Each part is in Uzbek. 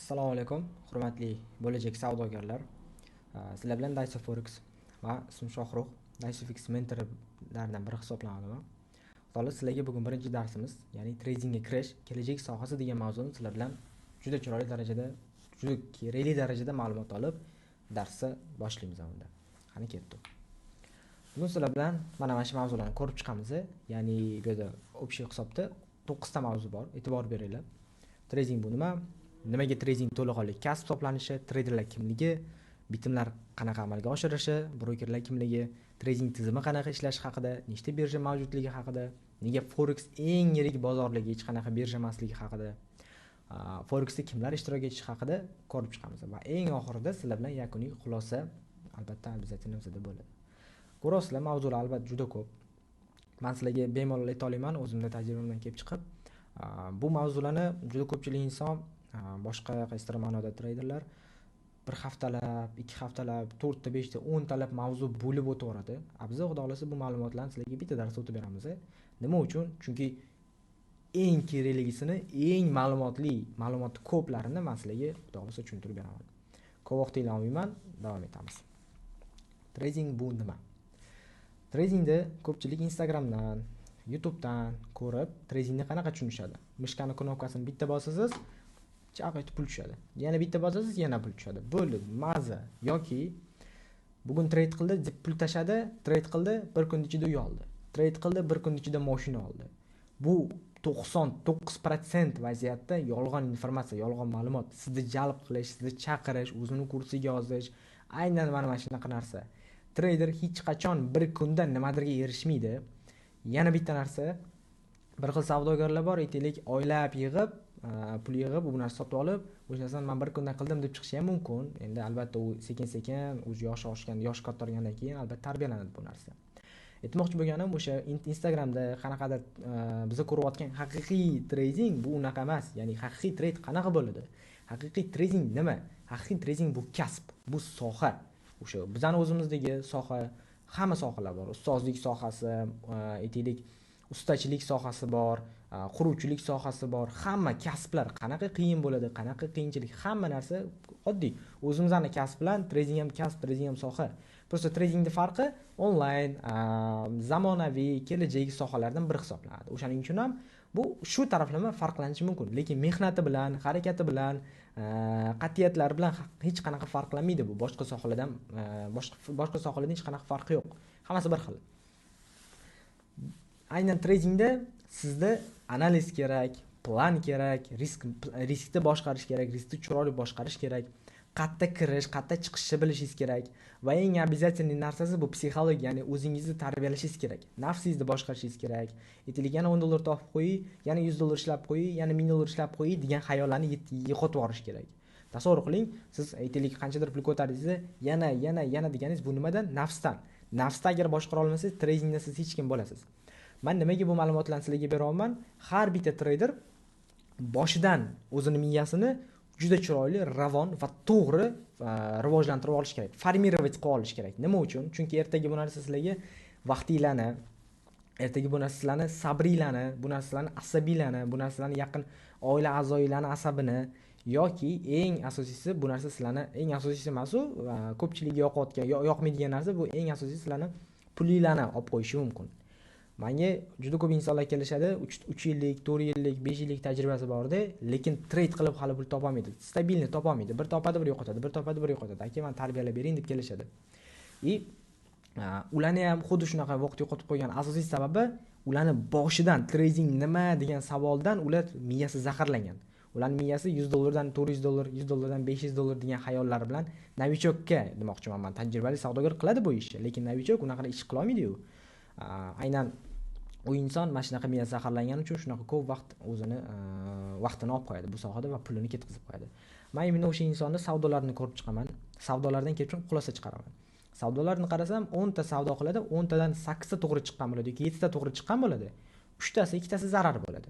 Assalomu alaykum, hurmatli bo'lajak savdogarlar. Sizlar bilan Dayso Forex va ismim Shohruh, DaysoFix mentorlaridan biri hisoblanadi. Xudolar sizlarga bugun birinchi darsimiz, ya'ni tradingga kirish, kelajak sohasi degan mavzuni sizlar bilan juda chiroyli darajada, juda kerakli darajada ma'lumot olib, darsni boshlaymiz unda. Qani ketdik. Bugun sizlar bilan mana shu mavzularni ko'rib chiqamiz. Ya'ni bu yerda общий hisobda 9 ta mavzu bor. E'tibor beringlar. Trading bu nima? Nimaga trading to'laqonli kasb hisoblanishi, traderlar kimligi, bitimlar qanaqa amalga oshirishi, brokerlar kimligi, trading tizimi qanaqa ishlashi haqida, nechta birja mavjudligi haqida, nega forex eng yirik bozorligi, hech qanaqa birja emasligi haqida, forexda kimlar ishtirok etishi haqida ko'rib chiqamiz va eng oxirida sizlar bilan yakuniy xulosa albatta obязательно bo'ladi. Ko'rasizlar, mavzular albatta juda ko'p. Men sizlarga bemalol ayta olaman o'zimda tajribamdan kelib chiqib. Bu mavzularni juda ko'pchilik inson boshqa qaysidir ma'noda traderlar bir haftalab, 2 haftalab, 4 ta, 5 ta, 10 talab mavzu bo'lib o'taveradi. Biz xudo xolasa bu ma'lumotlarni sizlarga bitta darsda o'tib beramiz. Nima uchun? Chunki eng kerakligisini, eng ma'lumot ko'plarini men sizlarga xudo xolasa tushuntirib beraman. Ko'p vaqtingizni olmayman, davom etamiz. Trading bu nima? Tradingni ko'pchilik Instagramdan, YouTubedan ko'rib, tradingni qanaqa tushunishadi? Mishkani knopkasini bitta bosasiz, chaq etib pul tushadi. Yana bitta bosasiz, yana pul tushadi. Bo'ldi, maza. Yoki bugun trade qildi, deb pul tashadi, trade qildi, bir kun ichida uy oldi. Trade qildi, bir kun ichida mashina oldi. Bu 99% vaziyatda yolg'on informatsiya, yolg'on ma'lumot, sizni jalb qilish, sizni chaqirish, o'zini kursiga yozish, aynan mana shunaqa narsa. Trader hech qachon bir kunda nimadirga erishmaydi. Yana bitta narsa, bir xil savdogarlar bor, aytaylik, oylab yig'ib, pul yig'ib, bu narsani sotib olib, o'sha narsani men bir kunda qildim deb chiqishi ham mumkin. Endi albatta u sekin-sekin, o'zi yoshi oshgan, yoshi kattargandan keyin albatta tarbiyalanadi bu narsa. Aytmoqchi bo'lganim, o'sha Instagramda qanaqadir biz ko'rayotgan haqiqiy trading bu unaqa emas. Ya'ni haqiqiy trade qanaqa bo'ladi? Haqiqiy trading nima? Haqiqiy trading bu kasb, bu soha. O'sha bizning o'zimizdagi soha, hamma sohalar bor. Ustozlik sohasi, aytaylik, ustachilik sohasi bor, quruvchilik sohasi bor. Hamma kasblar qanaqa qiyin bo'ladi, qanaqa qiyinchilik, hamma narsa oddiy. O'zimizning kasb bilan trading ham kasb, trading ham soha. Prosta tradingning farqi onlayn, zamonaviy, kelajak sohalardan biri hisoblanadi. O'shaning uchun ham bu shu taraflama farqlanishi mumkin, lekin mehnati bilan, harakati bilan, qat'iyatlari bilan hech qanaqa farqlanmaydi bu. Boshqa sohalardan boshqa sohalardan hech qanaqa farqi yo'q. Hammasi bir xil. Aynan tradingda sizda analiz kerak, plan kerak, riskni boshqarish kerak, riskni chiroyli boshqarish kerak, qayerda kirish, qayerda chiqishni bilishingiz kerak va eng обязательный narsasi bu psixologiya, ya'ni o'zingizni tarbiyalashingiz kerak, nafsingizni boshqarishingiz kerak. Aytaylik, yana 10 dollar topib qo'yi, yana 100 dollar ishlab qo'yi, yana 1000 dollar ishlab qo'yi degan xayollarni yo'qotib yuborish kerak. Tasavvur qiling, siz aytaylik qanchadir pul ko'tardingiz, yana deganingiz bu nimadan? Nafsdan. Nafsni agar boshqara olmasangiz, tradingda siz hech kim bo'lasiz. Men nimaga bu ma'lumotlarni sizlarga beryapman? Har bitta trader boshidan o'zini miyasini juda chiroyli, ravon va to'g'ri rivojlantirib olish kerak. Formirovat qilib olish kerak. Nima uchun? Chunki ertaga bu narsa sizlarga vaqtinglarni, ertaga bu narsa sizlarni sabringlarni, bu narsa sizlarni asabiylarni, bu narsa sizlarni yaqin oila a'zolarni asabini yoki eng asosiysi bu narsa sizlarni eng asosiysi emas, u ko'pchilikga yoqmaydigan narsa, bu eng asosiysi sizlarni pulinglarni olib qo'yishi mumkin. Menga juda ko'p insonlar kelishadi, 3 yillik, 4 yillik, 5 yillik tajribasi borda, lekin trade qilib hali pul topa olmaydi. Stabilni topa olmaydi. Bir topadi, bir yo'qotadi, bir topadi, bir yo'qotadi. Aka, men tarbiyalab bering deb kelishadi. Ularni ham xuddi shunaqa vaqt yo'qotib qo'ygan asosiy sababi, ularni boshidan trading nima degan savoldan ular miyasi zaharlangan. Ularning miyasi 100 dollardan 400 dollar, 100 dollardan 500 dollar degan xayollar bilan novichokka, demoqchiman, men tajribali savdogar qiladi bu ishni, lekin novichok unaqa ish qila olmaydi-ku. Aynan u inson mana shunaqa miya zaharlangani uchun shunaqa ko'p vaqt o'zini vaqtini olib qo'yadi bu sohada va pulini ketkazib qo'yadi. Men endi o'sha insonni savdolarini ko'rib chiqaman. Savdolardan kelib chiqib xulosa chiqaraman. Savdolarni qarasam, 10 ta savdo qiladi, 10 tadan 8 ta to'g'ri chiqqan bo'ladi yoki 7 ta to'g'ri chiqqan bo'ladi. 3 tasi, 2 tasi zarar bo'ladi.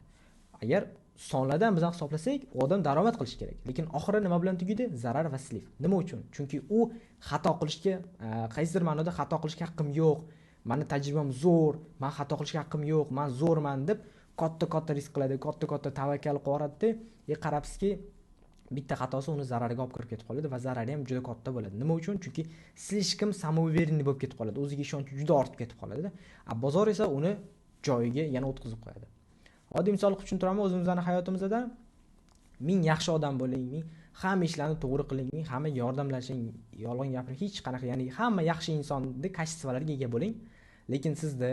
Agar sonlardan biz hisoblasak, odam daromad qilish kerak. Lekin oxiri nima bilan tugaydi? Zarar va slif. Nima uchun? Chunki u xato qilishga, qaysidir ma'noda xato qilishga haqqim yo'q. Meni tajribam zo'r, men xato qilishga haqqim yo'q, men zo'rman deb katta risk qiladi, katta tavakkal qilib yuboradi. Qarabsizki, bitta xatosi uni zarariga olib kirib ketib qoladi va zarari ham juda katta bo'ladi. Nima uchun? Chunki слишком самоуверенный bo'lib ketib qoladi. O'ziga ishonchi juda ortib ketib qoladi. Bozor esa uni joyiga yana o'tkazib qo'yadi. Oddiy misol qilib tushuntiraman, o'zimizning hayotimizda ming yaxshi odam bo'ling, ming hamma ishlarni to'g'ri qiling, ming hammaga yordamlashing, yolg'on gapiring, hech qanaqa, ya'ni hamma yaxshi insondek kачестволарga ega bo'ling, lekin sizda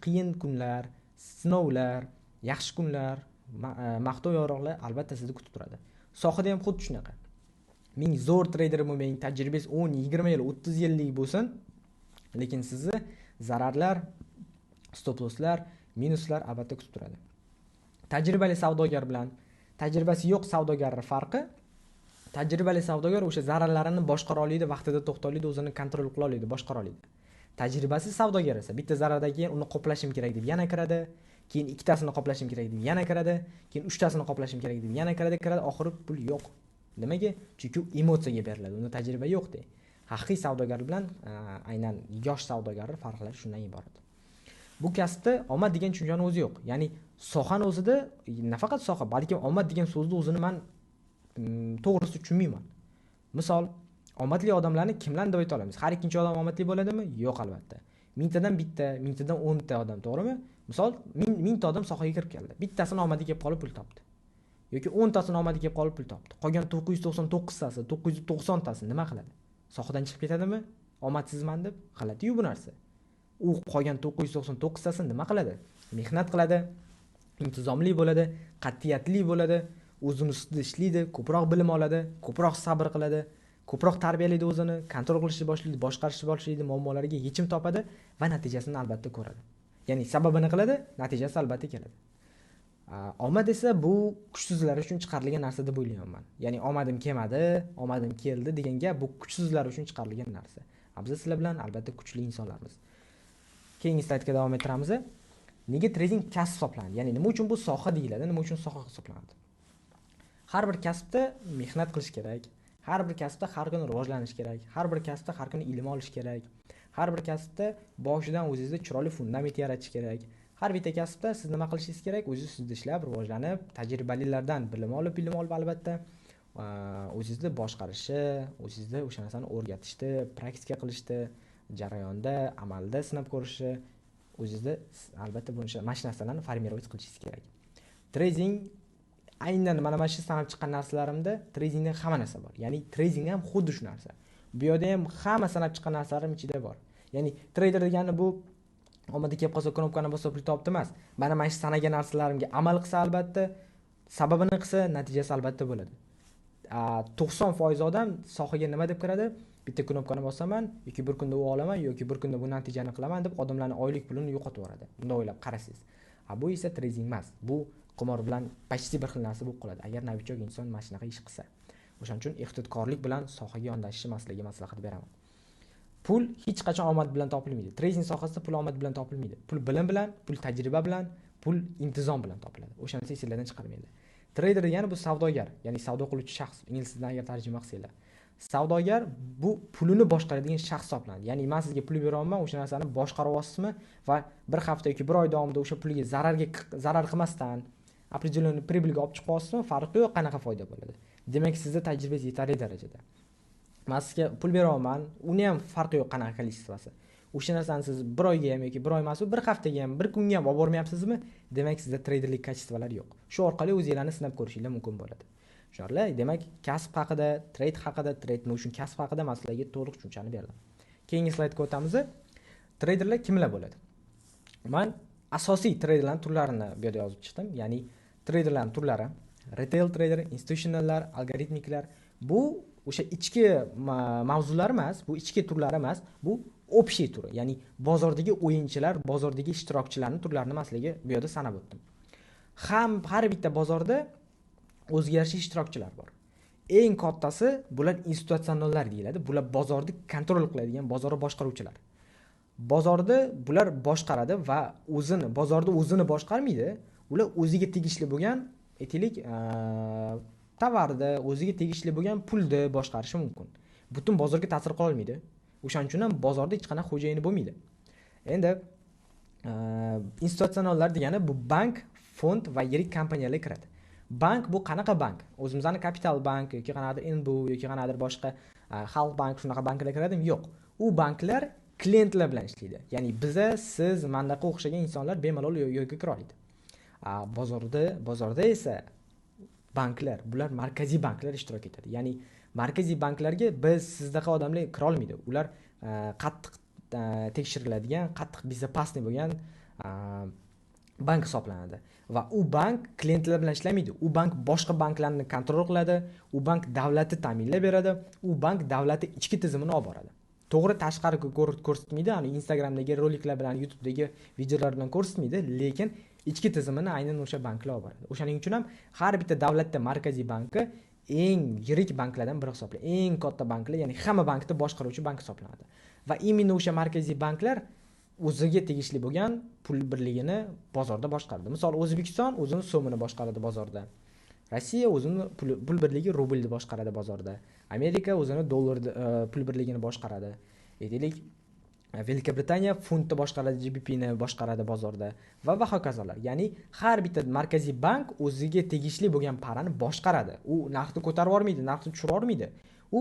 qiyin kunlar, sinovlar, yaxshi kunlar, maqtov yorug'lar albatta sizni kutib turadi. Sohada ham xuddi shunaqa. Ming zo'r treyder bo'lmang, tajribasi 10, 20 yil, 30 yillik bo'lsin, lekin sizni zararlar, stop losslar, minuslar albatta kutib turadi. Tajribali savdogar bilan tajribasi yo'q savdogarning farqi, tajribali savdogar o'sha zararlarini boshqara oladi, vaqtida to'xtata oladi, o'zini kontrol qila oladi, boshqara oladi. Tajribasiz savdogar esa bitta zarardan keyin uni qoplashim kerak deb yana kiradi, keyin ikkitasini qoplashim kerak deb yana kiradi, keyin uchtasini qoplashim kerak deb yana kiradi, oxiri pul yo'q. Nimaga? Chunki emotsiyaga beriladi, unda tajriba yo'q-da. Haqiqiy savdogar bilan aynan yosh savdogarning farqlari shundan iborat. Bu kasbda omad degan tushunchani o'zi yo'q. Ya'ni sohani o'zida nafaqat soha, balki omad degan so'zni o'zini men to'g'risi tushunmayman. Misol, omadli odamlarni kimlarni deb ayta olamiz? Har ikkinchi odam omadli bo'ladimi? Yo'q albatta. Mingtadan bitta, mingtadan 10 ta odam, to'g'rimi? Misol, mingta odam sohaga kirib keldi. Bittasini omadi kelib qolib pul topdi. Yoki 10 tasini omadi kelib qolib pul topdi. Qolgan 999 tasi, 990 tasi nima qiladi? Sohadan chiqib ketadimi? Omadsizman deb qiladi-yu bu narsa. U qolgan 999 tasi nima qiladi? Mehnat qiladi, intizomli bo'ladi, qat'iyatli bo'ladi, o'zini ustida ishlaydi, ko'proq bilim oladi, ko'proq sabr qiladi, ko'proq tarbiyalaydi o'zini, kontrol qilishni boshlaydi, boshqarishni boshlaydi, muammolariga yechim topadi va natijasini albatta ko'radi. Ya'ni sababini qiladi, natijasi albatta keladi. Omad esa bu kuchsizlar uchun chiqarilgan narsa deb o'ylayman. Ya'ni omadim kelmadi, omadim keldi degan gap bu kuchsizlar uchun chiqarilgan narsa. Biz sizlar bilan albatta kuchli insonlarmiz. Keyingi slaydga davom ettiramiz. Nega trading kasb hisoblanadi? Ya'ni nima uchun bu soha deyiladi? Nima uchun soha hisoblanadi? Har bir kasbda mehnat qilish kerak. Har bir kasbda har kuni rivojlanish kerak. Har bir kasbda har kuni ilm olish kerak. Har bir kasbda boshidan o'zingizda chiroyli fundament yaratish kerak. Har bitta kasbda siz nima qilishingiz kerak? O'zingiz ishlab, rivojlanib, tajribalilardan bilim olib albatta o'zingizni boshqarishi, o'zingizda o'sha narsani o'rgatishni, praktika qilishni, jarayonda, amalda sinab ko'rishni, o'zingizda albatta mana shu narsalarni formirovat qilishingiz kerak. Trading aynan mana shu sanab chiqqan narsalarimda tradingda hamma narsa bor. Ya'ni trading ham xuddi shu narsa. Bu yerda ham hamma sanab chiqqan narsalarim ichida bor. Ya'ni trader degani bu omadi kelib qolsa knopkani bosib pul topdi emas. Mana shu sanagan narsalarimga amal qilsa albatta, sababini qilsa natijasi albatta bo'ladi. 90% odam sohaga nima deb kiradi? Bitta knopkani bosaman, yoki bir kunda u olaman, yoki bir kunda bu natijani qilaman deb odamlarning oylik pulini yo'qotib yuboradi. Bunda o'ylab qarasangiz. Bu esa trading emas. Bu qimor bilan почти bir xil narsa bo'lib qoladi. Agar novichok inson mana shunaqa ish qilsa. O'shaning uchun ehtiyotkorlik bilan sohaga yondashish maslagiga maslahat beraman. Pul hech qachon omad bilan topilmaydi. Trading sohasida pul omad bilan topilmaydi. Pul bilim bilan, pul tajriba bilan, pul intizom bilan topiladi. O'sha narsa sizlardan chiqarmaydi. Trader degani bu savdogar, ya'ni savdo qiluvchi shaxs. Ingliz tilidan agar tarjima qilsanglar. Savdogar bu pulini boshqaradigan shaxs hisoblanadi. Ya'ni men sizga pul beraman, o'sha narsani boshqarib olasizmi va bir hafta yoki bir oy davomida o'sha pulga zarar qilmasdan определенный прибыльga olib chiqib olasizmi, farqi yo'q, qanaqa foyda bo'ladi. Demak, sizda tajribangiz yetarli darajada. Men sizga pul beraman, uni ham farqi yo'q qanaqa kolичествоsi. O'sha narsani siz bir oyga ham yoki bir oy emas, bir haftaga ham, bir kunga ham olib bormayapsizmi? Demak, sizda treyderlik kачестволар yo'q. Shu orqali o'zingizlarni sinab ko'rishingiz mumkin bo'ladi. Tushunarli? Demak, kasb haqida, trade haqida, trade uchun kasb haqida men sizlarga to'liq tushunchani berdim. Keyingi slaydga o'tamiz. Treyderlar kimlar bo'ladi? Men asosiy treyderlarning turlarini bu yerda yozib chiqdim. Ya'ni treyderlarning turlari: retail trader, institutionallar, algoritmiklar. Bu o'sha ichki mavzular emas, bu ichki turlar emas, bu общий turi. Ya'ni bozordagi o'yinchilar, bozordagi ishtirokchilarning turlarini men sizlarga bu yerda sanab o'tdim. Har bitta bozorda o'ziga yarasha ishtirokchilar bor. Eng kattasi bular institutsionallar deyiladi. Bular bozorni kontrol qiladigan, bozorni boshqaruvchilar. Bozorda bular boshqaradi va bozorda o'zini boshqarmaydi. Ular o'ziga tegishli bo'lgan, aytaylik, tovarni, o'ziga tegishli bo'lgan pulni boshqarishi mumkin. Butun bozorga ta'sir qila olmaydi. O'shaning uchun ham bozorda hech qanaqa xo'jayini bo'lmaydi. Endi institutsionallar degani bu bank, fond va yirik kompaniyalar kiradi. Bank bu qanaqa bank? O'zimizning Capital Bank yoki qanaqadir NBU yoki qanaqadir boshqa Xalq bank shunaqa banklar kiradimi? Yo'q. U banklar klientlar bilan ishlaydi. Ya'ni biza, siz, mandaqa o'xshagan insonlar bemalol yo'lga kira oladi. Bozorda esa banklar, bular markaziy banklar ishtirok etadi. Ya'ni markaziy banklarga biz sizdaqa odamlar kira olmaydi. Ular qattiq tekshiriladigan, qattiq безопасный bo'lgan bank hisoblanadi. Va u bank klientlar bilan ishlamaydi. U bank boshqa banklarni kontrol qiladi, u bank davlatni ta'minlab beradi, u bank davlatni ichki tizimini olib boradi. To'g'ri tashqari ko'rsatmaydi, ya'ni Instagramdagi roliklar bilan, YouTube'dagi videolar bilan ko'rsatmaydi, lekin ichki tizimini aynan o'sha banklar olib boradi. O'shaning uchun ham har bitta davlatda markaziy banki eng yirik banklardan biri hisoblanadi. Eng katta banklar, ya'ni hamma bankni boshqaruvchi bank hisoblanadi. Va imенно o'sha markaziy banklar o'ziga tegishli bo'lgan pul birligini bozorda boshqaradi. Misol O'zbekiston o'zini so'mini boshqaradi bozorda. Rossiya o'zini pul birligi rublni boshqaradi bozorda. Amerika o'zini dollarni pul birligini boshqaradi. Aytaylik, Velika Britaniya funtni boshqaradi, GBPni boshqaradi bozorda va hokazolar. Ya'ni har bitta markaziy bank o'ziga tegishli bo'lgan parani boshqaradi. U narxni ko'tarib yormaydi, narxni tushirib yormaydi. U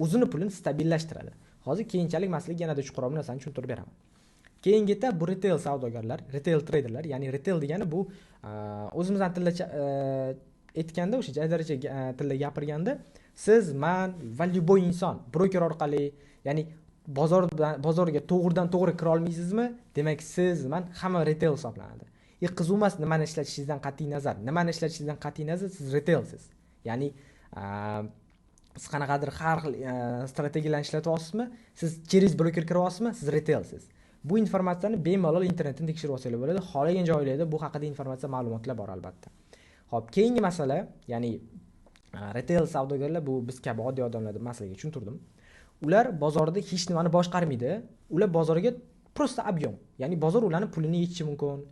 o'zini pulini stabillashtiradi. Hozir keyinchalik masalaga yanada chuqurroq narsani tushuntirib beraman. Keyingi etap bu retail savdogarlar, retail traderlar, ya'ni retail degani bu o'zimizdan tilda aytganda, o'sha jaziracha tilda gapirganda, siz, men va любой inson broker orqali, ya'ni bozorga to'g'ridan to'g'ri kira olmaysizmi? Demak, siz, men hamma retail hisoblanadi. Qiziq emas nimani ishlatishingizdan qat'iy nazar, siz retailsiz. Ya'ni siz qanaqadir har xil strategiyalarni ishlatyapsizmi? Siz через broker kiryapsizmi? Siz retailsiz. Bu informatsiyani bemalol internetdan tekshirib olsangiz bo'ladi. Xohlagan joylarda bu haqida informatsiya, ma'lumotlar bor albatta. Xo'p, keyingi masala, ya'ni retail savdogarlar bu biz kabi oddiy odamlarning masalaga tushuntirdim. Ular bozorda hech nimani boshqarmaydi. Ular bozorga просто объем, ya'ni bozor ularning pulini yechishi mumkin.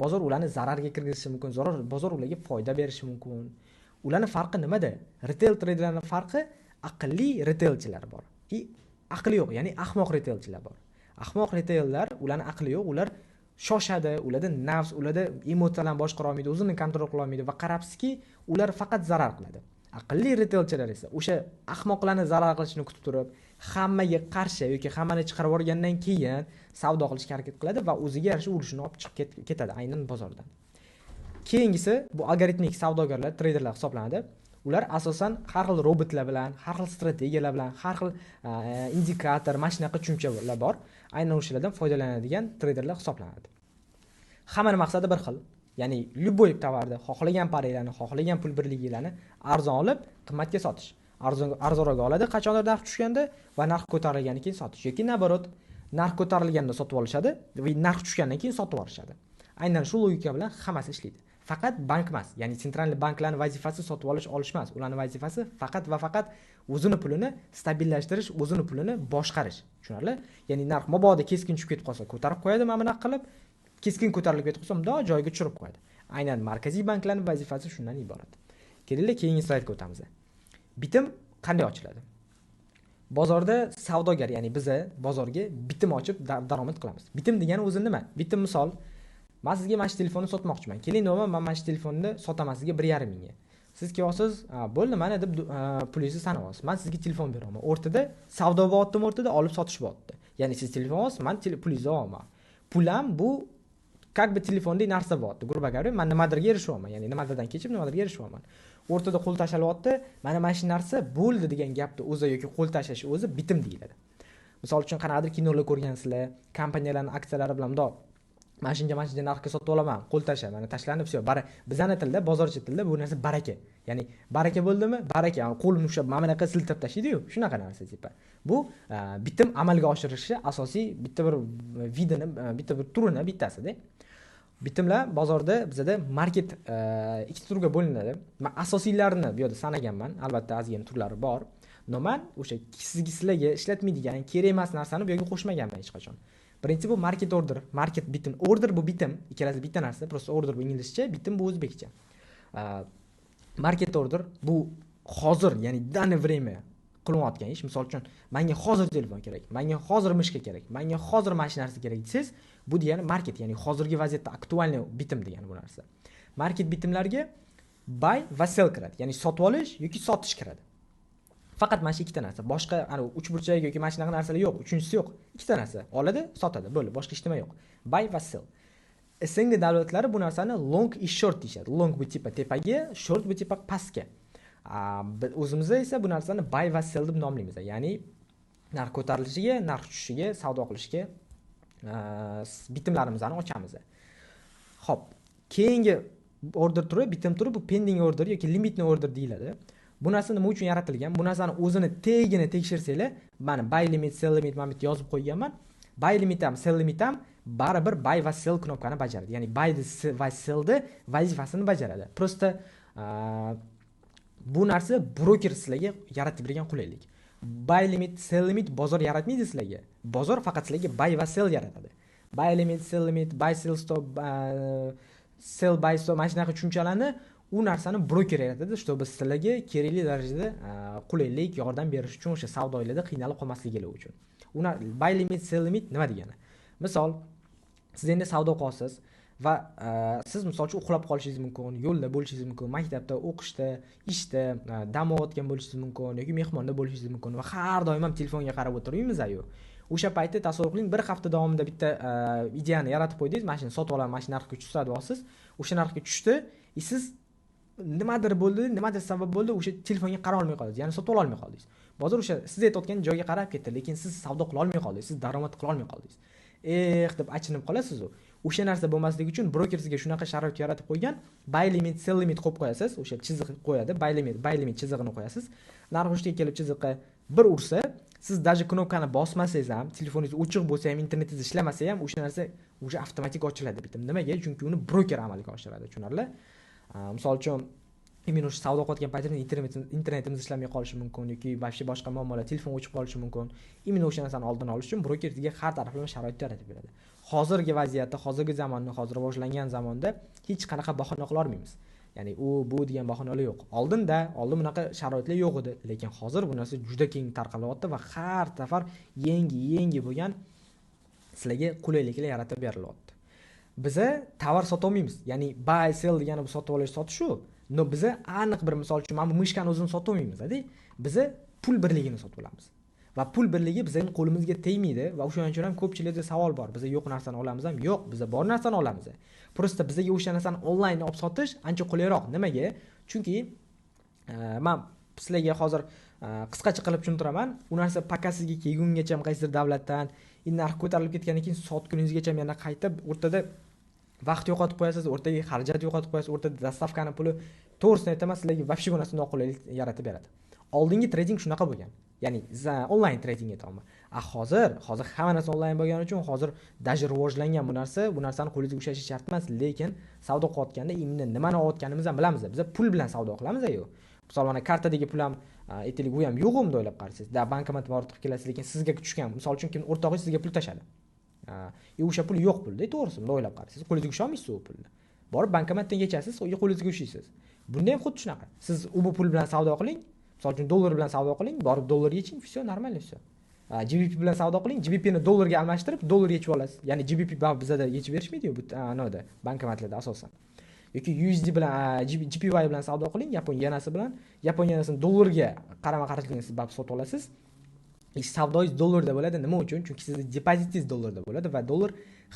Bozor ularni zararga kirgizishi mumkin. Bozor ularga foyda berishi mumkin. Ularning farqi nimada? Retail traderlarning farqi aqlli retailchilar bor. Aqli yo'q, ya'ni ahmoq retailchilar bor. Ahmoq retaillar, ularning aqli yo'q, ular shoshadi, ularda nafs, ularda emotsiyalarni boshqara olmaydi, o'zini kontrol qila olmaydi va qarabsizki, ular faqat zarar qiladi. Aqlli retailchilar esa o'sha ahmoqlarni zarar qilishini kutib turib, hammaga qarshi yoki hammani chiqarib yuborgandan keyin savdo qilishga harakat qiladi va o'ziga yarasha ulushini olib chiqib ketadi aynan bozordan. Keyingisi bu algoritmik savdogarlar, traderlar hisoblanadi. Ular asosan har xil robotlar bilan, har xil strategiyalar bilan, har xil indikator, mashinaqa tushunchalar bor. Aynan o'shalardan foydalanadigan traderlar hisoblanadi. Hammaning maqsadi bir xil. Ya'ni любой tovarni, xohlagan paranglarni, xohlagan pul birligilarni arzon olib, qimmatga sotish. Arzonroq oladi qachondir narx tushganda va narx ko'tarilgandan keyin sotish. Yoki nabarot, narx ko'tarilganda sotib olishadi va narx tushgandan keyin sotib olishadi. Aynan shu logika bilan hammasi ishlaydi. Faqat bank emas, ya'ni sentral banklarning vazifasi sotib olish emas. Ularning vazifasi faqat va faqat o'zini pulini stabillashtirish, o'zini pulini boshqarish. Tushunarli? Ya'ni narx mabodo keskin tushib ketib qolsa, ko'tarib qo'yadi, mana bunaqa qilib, keskin ko'tarilib ketib qolsa, unda joyiga tushirib qo'yadi. Aynan markaziy banklarning vazifasi shundan iborat. Kelinglar keyingi slaydga o'tamiz. Bitim qanday ochiladi? Bozorda savdogar, ya'ni biz bozorga bitim ochib daromad qilamiz. Bitim degani o'zi nima? Bitim misol, men sizga mana shu telefonni sotmoqchiman. Keling, nima, men mana shu telefonni sotaman sizga 1,5 mingga. Siz kelyapsiz, bo'ldi, mana deb pulingizni sanab olasiz. Men sizga telefon beraman. O'rtada savdo bo'lyaptimi, o'rtada olib sotish bo'lyapti. Ya'ni siz telefon olasiz, men pulingizni olaman. Pulam bu как бы telefondagi narsa bo'lyapti. Грубо говоря, men nimadirga erishyapman. Ya'ni nimadirdan kechib nimadirga erishyapman. O'rtada qo'l tashalyapti, mana shu narsa bo'ldi degan gapni o'zi yoki qo'l tashash o'zi bitim deyiladi. Misol uchun qanaqadir kinolar ko'rgansizlar, kompaniyalarning aksiyalari bilan bundoq mana shunga narxga sotib olaman, qo'l tasha, mana tashlanib, все, bizning tilda, bozorchi tilda bu narsa baraka. Ya'ni baraka bo'ldimi? Baraka, yani qo'lni ushlab mana bunaqa siltab tashlaydi-yu, shunaqa narsa tipa. Bu bitim amalga oshirilishi asosiy bitta bir vidini, bitta bir turini bittasida. Bitimlar bozorda bizda market ikkita turga bo'linadi. Men asosiylarini bu yerda sanaganman. Albatta ozgina turlari bor. Но men o'sha sizlarga ishlatmaydigan, kerak emas narsani bu yerga qo'shmaganman hech qachon. Birinchi bu market order, market bitim. Order bu bitim, ikkalasi bitta narsa, просто order bu inglizcha, bitim bu o'zbekcha. Market order bu hozir, ya'ni данное время qilinayotgan ish. Misol uchun, menga hozir telefon kerak, menga hozir mishka kerak, menga hozir mana shu narsa kerak desiz, bu degani market, ya'ni hozirgi vaziyatda aktualniy bitim degani bu narsa. Market bitimlarga buy va sell kiradi. Ya'ni sotib olish yoki sotish kiradi. Faqat mana shu ikkita narsa. Boshqa ana uchburchak yoki mana shunaqa narsalar yo'q. Uchinchisi yo'q. Ikkita narsa. Oladi, sotadi. Bo'ldi. Boshqa hech nima yo'q. Buy va sell. SNG davlatlari bu narsani long is short deyshadi. Long bu tipa tepaga, short bu tipa pastga. O'zimizda esa bu narsani buy va sell deb nomlaymiz. Ya'ni narx ko'tarilishiga, narx tushishiga, savdo qilishga bitimlarimizni ochamiz. Xo'p, keyingi order turi, bitim turi bu pending order yoki limitni order deyiladi. Bu narsa nima uchun yaratilgan? Bu narsani o'zini tagini tekshirsanglar, mana buy limit, sell limit mana bu yozib qo'yganman. Buy limit ham, sell limit ham baribir buy va sell knopkani bajaradi. Ya'ni buy va sellni vazifasini bajaradi. Prosta bu narsa broker sizlarga yaratib bergan qulaylik. Buy limit, sell limit bozor yaratmaydi sizlarga. Bozor faqat sizlarga buy va sell yaratadi. Buy limit, sell limit, buy sell stop, sell buy stop mana shunaqa tushunchalarni u narsani broker yaratadi, чтобы sizlarga kerakli darajada qulaylik, yordam berish uchun, o'sha savdolarda qiynalib qolmasligingiz uchun. Buy limit, sell limit nima degani? Misol, siz endi savdo qilasiz va siz misol uchun uxlab qolishingiz mumkin, yo'lda bo'lishingiz mumkin, maktabda, o'qishda, ishda, dam olayotgan bo'lishingiz mumkin yoki mehmonda bo'lishingiz mumkin va har doim ham telefonga qarab o'tirmaymiz-ku. O'sha paytda tasavvur qiling, bir hafta davomida bitta ideyani yaratib qo'ydingiz, mashina sotib olaman, mashina narxga tushsa deyapsiz. O'sha narxga tushdi, siz nimadir bo'ldi, nimadir sabab bo'ldi, o'sha telefonga qara olmay qoldingiz, ya'ni sotib ola olmay qoldingiz. Bozor o'sha siz aytayotgan joyga qarab ketdi, lekin siz savdo qila olmay qoldingiz, siz daromad qila olmay qoldingiz. Deb achinib qolasiz. O'sha narsa bo'lmasligi uchun broker sizga shunaqa sharoit yaratib qo'ygan, buy limit, sell limit qo'yib qo'yasiz, o'sha chiziq qo'yadi, buy limit chizig'ini qo'yasiz. Narx ustiga kelib chiziqqa bir ursa, siz даже knopkani bosmasangiz ham, telefoningiz o'chiq bo'lsa ham, internetingiz ishlamasa ham, o'sha narsa o'sha avtomatik ochiladi bitim. Nimaga? Chunki uni broker amalga oshiradi, tushunarli? Misol uchun men o'sha savdo qilayotgan paytimda internetimiz ishlamay qolishi mumkin yoki boshqa muammolar, telefon o'chib qolishi mumkin. Men o'sha narsani oldini olish uchun broker sizga har taraflama sharoit yaratib beradi. Hozirgi vaziyatda, hozirgi zamonni, hozir rivojlangan zamonda hech qanaqa bahona qila olmaymiz. Ya'ni bu degan bahonalar yo'q. Oldin bunaqa sharoitlar yo'q edi, lekin hozir bu narsa juda keng tarqalyapti va har safar yangi bo'lgan sizlarga qulayliklar yaratib berilyapti. Biza tovar sota olmaymiz. Ya'ni buy sell degani bu sotib olish, sotish-ku. No biza aniq bir misol uchun mana bu mishkani o'zini sotib olmaymiz-da. Biza pul birligini sotib olamiz. Va pul birligi bizning qo'limizga tegmaydi va o'shaning uchun ham ko'pchilikda savol bor. Biza yo'q narsani olamiz ham? Yo'q, biza bor narsani olamiz. Prosta bizaga o'sha narsani onlayn olib sotish ancha qulayroq. Nimaga? Chunki men sizlarga hozir qisqacha qilib tushuntiraman. U narsa paka sizga kelgungacha qaysidir davlatdan narx ko'tarilib ketgandan keyin sotguningizgacha yana qaytib o'rtada vaqt yo'qotib qo'yasiz, o'rtaga xarajat yo'qotib qo'yasiz, o'rtada dastavkani puli to'g'risini aytaman, sizlarga вообще bu narsa noqulaylik yaratib beradi. Oldingi trading shunaqa bo'lgan. Ya'ni onlayn trading aytaman. Hozir hamma narsa onlayn bo'lgani uchun hozir даже rivojlangan bu narsani qo'lingizga ushlash shart emas, lekin savdo qilayotganda nimani olayotganimizni ham bilamiz. Biz pul bilan savdo qilamiz-ku. Misol mana kartadagi pul ham aytaylik, u ham yo'qmi deb o'ylab qarasangiz. Bankomatga borib kelasiz, lekin sizga tushgan, misol uchun kim o'rtog'ingiz sizga pul tashadi. O'sha pul yo'q pulda, to'g'risimi deb o'ylab qarasangiz, qo'lingizga usholmaysiz u pulni. Borib bankomatdan kechasiz, qo'lingizga ushlaysiz. Bunda ham xuddi shunaqa. Siz bu pul bilan savdo qiling, misol uchun dollar bilan savdo qiling, borib dollar yeching, все нормально все. GBP bilan savdo qiling, GBP ni dollarga almashtirib, dollar yechib olasiz. Ya'ni GBP bizda yechib berishmaydi-ku bu anoda bankomatlarda asosan. Yoki USD bilan JPY bilan savdo qiling, Yaponiyanasi bilan, Yaponiyasini dollarga qarama-qarshiligini siz sotib olasiz. Savdoingiz dollarda bo'ladi. Nima uchun? Chunki sizning depozitingiz dollarda bo'ladi va dollar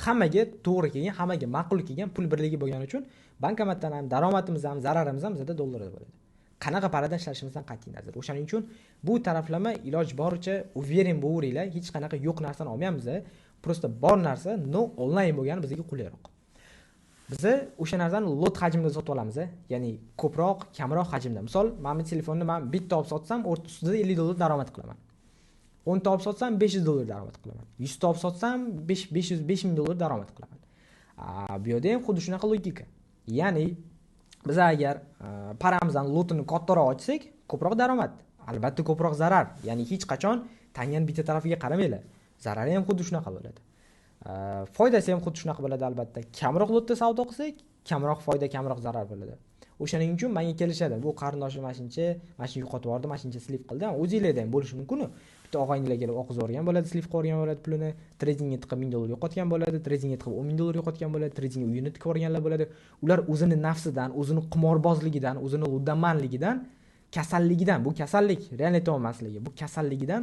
hammaga to'g'ri kelgan, hammaga ma'qul kelgan pul birligi bo'lgani uchun bankomatdan ham daromadimiz ham, zararimiz ham bizda dollarda bo'ladi. Qanaqa paradan ishlashimizdan qat'iy nazar. O'shaning uchun bu taraflama iloj boricha uverin bo'laveringlar, hech qanaqa yo'q narsani olmaymiz. Prosta bor narsa onlayn bo'lgani bizga qulayroq. Biz o'sha narsani lot hajmida sotib olamiz, ya'ni ko'proq, kamroq hajmda. Misol, men telefonni bitta olib sotsam, o'rtasida $50 daromad qilaman. 10 ta olib sotsam $500 daromad qilaman. 100 ta olib sotsam $5000 daromad qilaman. Bu yerda ham xuddi shunaqa logika. Ya'ni biz agar paramizdan lotini kattaroq ochsak, ko'proq daromad, albatta ko'proq zarar. Ya'ni hech qachon tangan bitta tarafiga qaramanglar. Zarari ham xuddi shunaqa bo'ladi. Foydasi ham xuddi shunaqa bo'ladi albatta. Kamroq lotda savdo qilsak, kamroq foyda, kamroq zarar bo'ladi. O'shaning uchun menga kelishadi. Bu qarindoshim mana shuncha yo'qotib yubordi, mana shuncha slip qildi. O'zingizlarda ham bo'lishi mumkin. Bitta og'aynilar kelib oqizib yuborgan bo'ladi, slip qilib yuborgan bo'ladi pulini, tradingga tiqib $1000 yo'qotgan bo'ladi, tradingga tiqib $10000 yo'qotgan bo'ladi, tradingga uyini tiqib yuborganlar bo'ladi. Ular o'zini nafsidan, o'zini qimorbozligidan, o'zini uddamanligidan, kasalligidan, bu kasallik, realni aytolmasligi, bu kasalligidan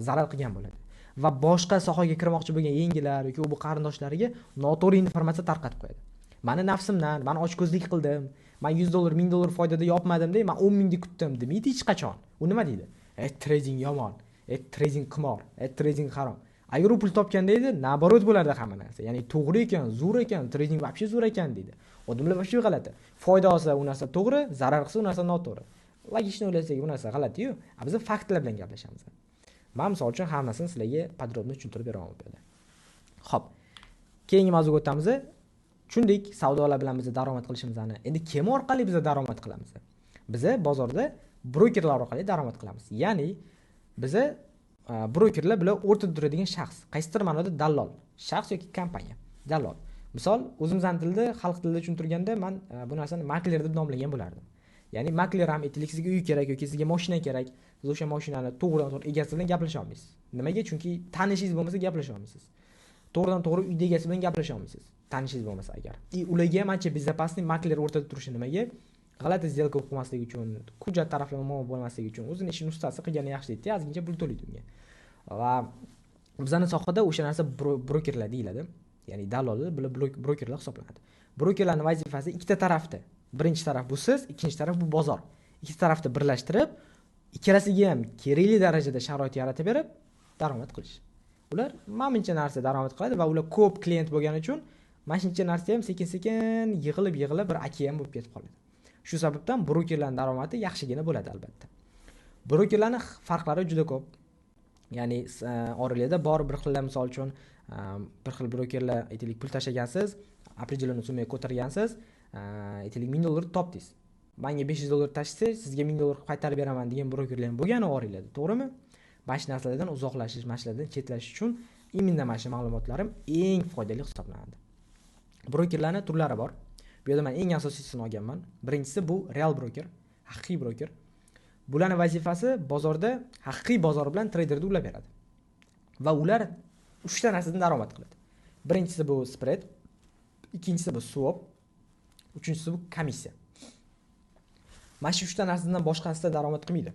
zarar qilgan bo'ladi. Va boshqa sohaga kirmoqchi bo'lgan yengilar yoki bu qarindoshlariga noto'g'ri informatsiya tarqatib qo'yadi. Mani nafsimdan, men ochko'zlik qildim, men $100, $1000 foydada yopmadim-da, men 10 mingni kutdim demaydi hech qachon. U nima deydi? Trading yomon, trading qimor, trading harom. Agar u pul topganda edi, naborot bo'lardi hamma narsa. Ya'ni to'g'ri ekan, zo'r ekan, trading вообще zo'r ekan deydi. Odamlar вообще g'alati. Foyda olsa u narsa to'g'ri, zarar qilsa u narsa noto'g'ri. Logично o'ylasak bu narsa g'alati-yu. Biz faktlar bilan gaplashamiz. Men misol uchun hammasini sizlarga podrobni tushuntirib beraman bu yerda. Xo'p. Keyingi mavzuga o'tamiz. Shuningdek, savdolar bilan biz daromad qilishimizni. Endi kim orqali biz daromad qilamiz? Biz bozorda brokerlar orqali daromad qilamiz. Ya'ni biz brokerlar bilan o'rtada turadigan shaxs, qaysidir ma'noda dallol, shaxs yoki kompaniya, dallol. Misol, o'zimizning tilda, xalq tilida tushuntirganda men bu narsani makler deb nomlagan bo'lardim. Ya'ni makler ham aytaylik, sizga uy kerak yoki sizga mashina kerak. Siz o'sha mashinani to'g'ridan-to'g'ri egasi bilan gaplasha olmaysiz. Nimaga? Chunki tanishingiz bo'lmasa gaplasha olmaysiz. To'g'ridan-to'g'ri uyda egasi bilan gaplasha olmaysiz. Tanishingiz bo'lmasa agar. Ularga ham ancha безопасный makler o'rtada turishi nimaga? G'alati сделка o'qimasligi uchun, hujjat taraflama muammo bo'lmasligi uchun, o'zini ishini ustasi qilgani yaxshi deydi, ozgincha pul to'laydi unga. Va bizning sohada o'sha narsa brokerlar deyiladi. Ya'ni dallollar bular brokerlar hisoblanadi. Brokerlarning vazifasi ikkita tarafda. Birinchi taraf bu siz, ikkinchi taraf bu bozor. Ikkita tarafni birlashtirib, ikkalasiga ham kerakli darajada sharoit yaratib berib, daromad qilish. Ular menimcha narsa daromad qiladi va ular ko'p klient bo'lgani uchun mana shuncha narsa ham sekin-sekin yig'ilib bir okean bo'lib ketib qoladi. Shu sababdan brokerlarning daromadi yaxshigina bo'ladi albatta. Brokerlarning farqlari juda ko'p. Ya'ni oralarda bor bir xillar, misol uchun bir xil brokerlar aytaylik pul tashlagansiz, определенный summaga ko'targansiz, aytaylik $1000 topdingiz. Menga $500 tashlaysiz, sizga $1000 qaytarib beraman degan brokerlar ham bo'lgani oralarda, to'g'rimi? Bash narsalardan uzoqlashish, mashlardan chetlashish uchun imенно mana shu ma'lumotlarim eng foydali hisoblanadi. Brokerlarning turlari bor. Bu yerda men eng asosiyisini olganman. Birinchisi bu real broker, haqiqiy broker. Bularning vazifasi bozorda haqiqiy bozor bilan traderni ulab beradi. Va ular 3 ta narsadan daromad qiladi. Birinchisi bu spread, ikkinchisi bu swap, uchinchisi bu komissiya. Mana shu 3 ta narsadan boshqasida daromad qilmaydi.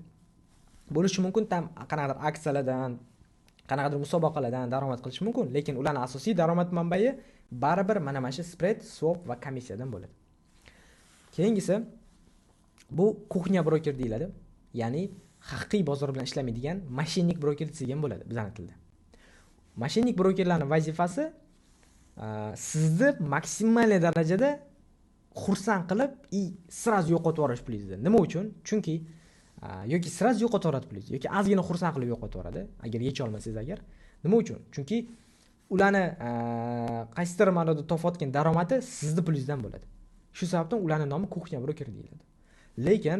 Bo'lishi mumkin qanaqadir aksiyalardan, qanaqadir musobaqalardan daromad qilish mumkin, lekin ularning asosiy daromad manbai baribir mana shu spread, swap va komissiyadan bo'ladi. Keyingisi bu kuxnya broker deyiladi. Ya'ni haqiqiy bozor bilan ishlamaydigan mashinnik broker degan bo'ladi bizning tilda. Mashinnik brokerlarning vazifasi sizni maksimal darajada xursand qilib, sразу yo'qotib yuborish pulingizni. Nima uchun? Chunki yoki sразу yo'qotib yuboradi pulingizni, yoki ozgina xursand qilib yo'qotib yuboradi, agar yecha olmasangiz agar. Nima uchun? Chunki ularni qaysidir ma'noda topayotgan daromadi sizning pulingizdan bo'ladi. Shu sababdan ularning nomi kuxnya broker deyiladi. Lekin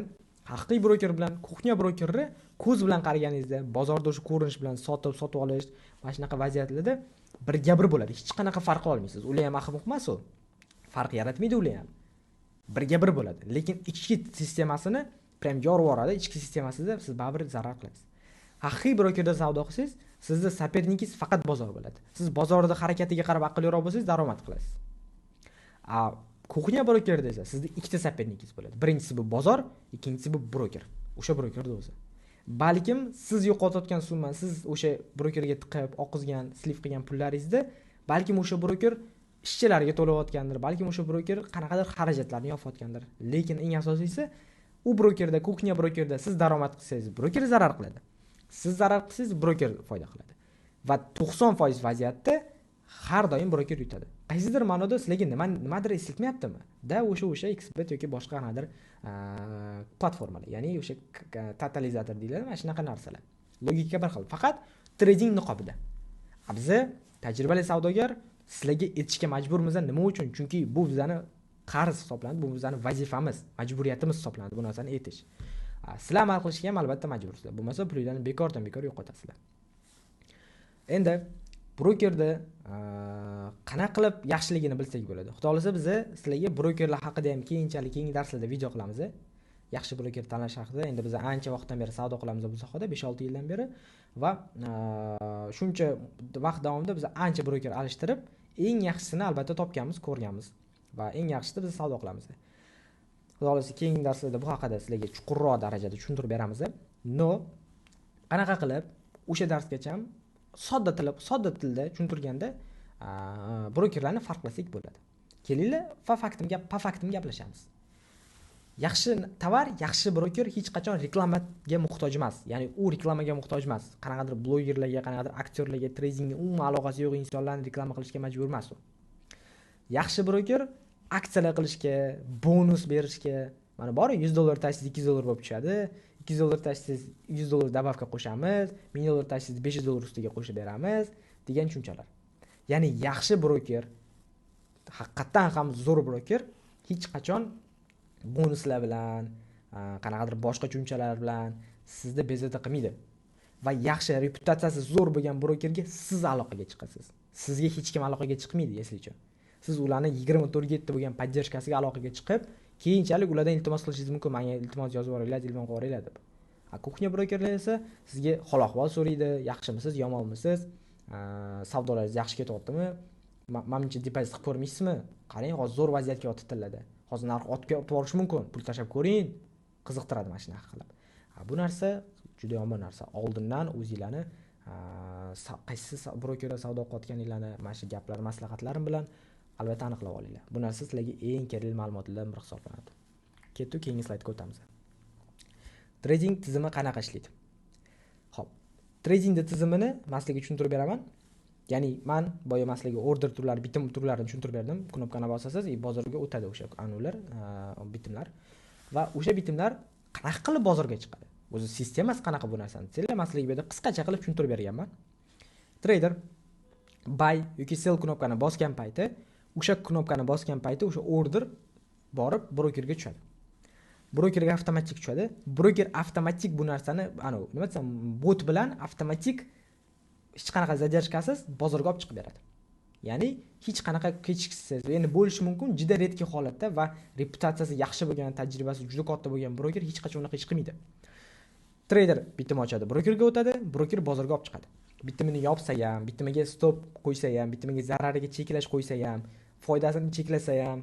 haqiqiy broker bilan kuxnya brokerni ko'z bilan qaraganingizda, bozorda o'sha ko'rinish bilan sotib olish, mana shunaqa vaziyatlarda birga bir bo'ladi. Hech qanaqa farq olmaysiz. Ular ham ahmoq emas u. Farq yaratmaydi ular ham. Birga bir bo'ladi. Lekin ichki sistemasini prям yorib yuboradi. Ichki sistemasida siz baribir zarar qilasiz. Haqiqiy brokerda savdo qilsangiz, sizning sopernikingiz faqat bozor bo'ladi. Siz bozorda harakatiga qarab aqlliroq bo'lsangiz, daromad qilasiz. Kuxnya brokerda esa sizning ikkita sopernikingiz bo'ladi. Birinchisi bu bozor, ikkinchisi bu broker. O'sha brokerda o'zi. Balkim siz yo'qotayotgan summa, siz o'sha brokerga tiqib, oqizgan, slip qilgan pullaringizni, balkim o'sha broker ishchilarga to'layotgandir, balkim o'sha broker qanaqadir xarajatlarni yopayotgandir. Lekin eng asosiysi u brokerda, kuxnya brokerda siz daromad qilsangiz, broker zarar qiladi. Siz zarar qilsangiz, broker foyda qiladi. Va 90% vaziyatda har doim broker yutadi. Qaysidir ma'noda sizlarga nimadir eslatmayaptimi? Da o'sha XBet yoki boshqa qanaqadir platformalar, ya'ni o'sha totalizator deyiladi, mana shunaqa narsalar. Logika bir xil, faqat trading niqobida. Biz tajribali savdogar sizlarga aytishga majburmiz. Nima uchun? Chunki bu bizning qarz hisoblanadi, bu bizning vazifamiz, majburiyatimiz hisoblanadi bu narsani aytish. Sizlar amal qilishga ham albatta majbursizlar. Bo'lmasa pulinglarni bekordan bekor yo'qotasizlar. Endi brokerni qanaqa qilib yaxshiligini bilsak bo'ladi. Xudo xolasa biz sizlarga brokerlar haqida ham keyinchalik keyingi darslarda video qilamiz. Yaxshi broker tanlash haqida. Endi biz ancha vaqtdan beri savdo qilamiz bu sohada, 5-6 yildan beri va shuncha vaqt davomida biz ancha broker alishtirib, eng yaxshisini albatta topganmiz, ko'rganmiz va eng yaxshisini biz savdo qilamiz. Xudo xolasa keyingi darslarda bu haqida sizlarga chuqurroq darajada tushuntirib beramiz. No, qanaqa qilib o'sha darsgacha ham sodda tilda tushuntirganda brokerlarni farqlasak bo'ladi. Kelinglar, po faktim gaplashamiz. Yaxshi tovar, yaxshi broker hech qachon reklamaga muhtoj emas. Ya'ni u reklamaga muhtoj emas. Qanaqadir blogerlarga, qanaqadir aktyorlarga, tradingga umuman aloqasi yo'q insonlarni reklama qilishga majbur emas u. Yaxshi broker aksiyalar qilishga, bonus berishga, mana bor $100 tashsiz $200 bo'lib tushadi. $200 tashsiz $100 dabavka qo'shamiz, $1000 tashsiz $500 ustiga qo'shib beramiz degan tushunchalar. Ya'ni yaxshi broker, haqiqatan ham zo'r broker hech qachon bonuslar bilan, qanaqadir boshqa tushunchalar bilan sizni bezovta qilmaydi. Va yaxshi reputatsiyasi zo'r bo'lgan brokerga siz aloqaga chiqasiz. Sizga hech kim aloqaga chiqmaydi, esingizcha. Siz ularni 24/7 bo'lgan podдержкасiga aloqaga chiqib, keyinchalik ulardan iltimos qilishingiz mumkin. Menga iltimos yozib yuboringlar, telefon qilib yuboringlar deb. Kuxnya brokerlar esa sizga hol-ahvol so'raydi, yaxshimisiz, yomonmisiz, savdolaringiz yaxshi ketyaptimi? Menimcha depozit qilib ko'rmaysizmi? Qarang, hozir zo'r vaziyatga yotibdilar. Hozir narx otib yuborish mumkin. Pul tashlab ko'ring, qiziqtiradi mana shunaqa qilib. Bu narsa juda yomon narsa. Oldindan o'zingizlarni qaysi brokerda savdo qilayotganinglarni mana shu gaplar, maslahatlarim bilan albatta aniqlab olinglar. Bu narsa sizlarga eng kerakli ma'lumotlardan biri hisoblanadi. Ketdik, keyingi slaydga o'tamiz. Trading tizimi qanaqa ishlaydi? Xo'p, trading tizimini men sizlarga tushuntirib beraman. Ya'ni men boya sizlarga order turlari, bitim turlarini tushuntirib berdim. Knopkani bosasiz, bozorga o'tadi o'sha anular, bitimlar va o'sha bitimlar qanaqa qilib bozorga chiqadi? O'zi sistemasi qanaqa bu narsani? Sizlar men sizlarga bu yerda qisqacha qilib tushuntirib berganman. Trader buy yoki sell knopkani bosgan payti, o'sha knopkani bosgan payti o'sha order borib brokerga tushadi. Brokerga avtomatik tushadi. Broker avtomatik bu narsani, nima desam, bot bilan avtomatik hech qanaqa zadержкасiz bozorga olib chiqib beradi. Ya'ni hech qanaqa kechikishsiz. Endi bo'lishi mumkin juda redki holatda va reputatsiyasi yaxshi bo'lgan, tajribasi juda katta bo'lgan broker hech qachon unaqa ish qilmaydi. Trader bitim ochadi, brokerga o'tadi, broker bozorga olib chiqadi. Bitimini yopsa ham, bitimiga stop qo'ysa ham, bitimiga zarariga cheklash qo'ysa ham, foydasini cheklasa ham,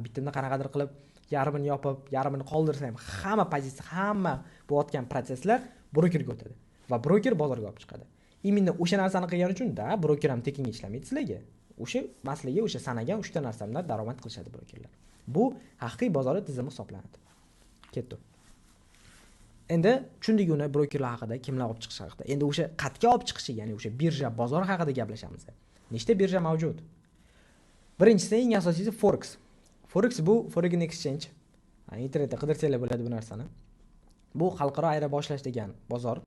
bitimni qanaqadir qilib yarmini yopib, yarmini qoldirsa ham, hamma pozitsiya, hamma bo'layotgan proseslar brokerga o'tadi va broker bozorga olib chiqadi. Именно o'sha narsani qilgani uchun broker ham tekinga ishlamaydi sizlarga. O'sha masalaga o'sha sanagan 3 ta narsadan daromad qilishadi brokerlar. Bu haqiqiy bozor tizimi hisoblanadi. Ketdi. Endi tushundik uni brokerlar haqida, kimlar olib chiqish haqida. Endi o'sha qatga olib chiqishi, ya'ni o'sha birja, bozor haqida gaplashamiz. Nechta birja mavjud? Birinchisi, eng asosiysi Forex. Forex bu foreign exchange. Internetda qidirsanglar bo'ladi bu narsani. Bu xalqaro ayirboshlash degan bozor.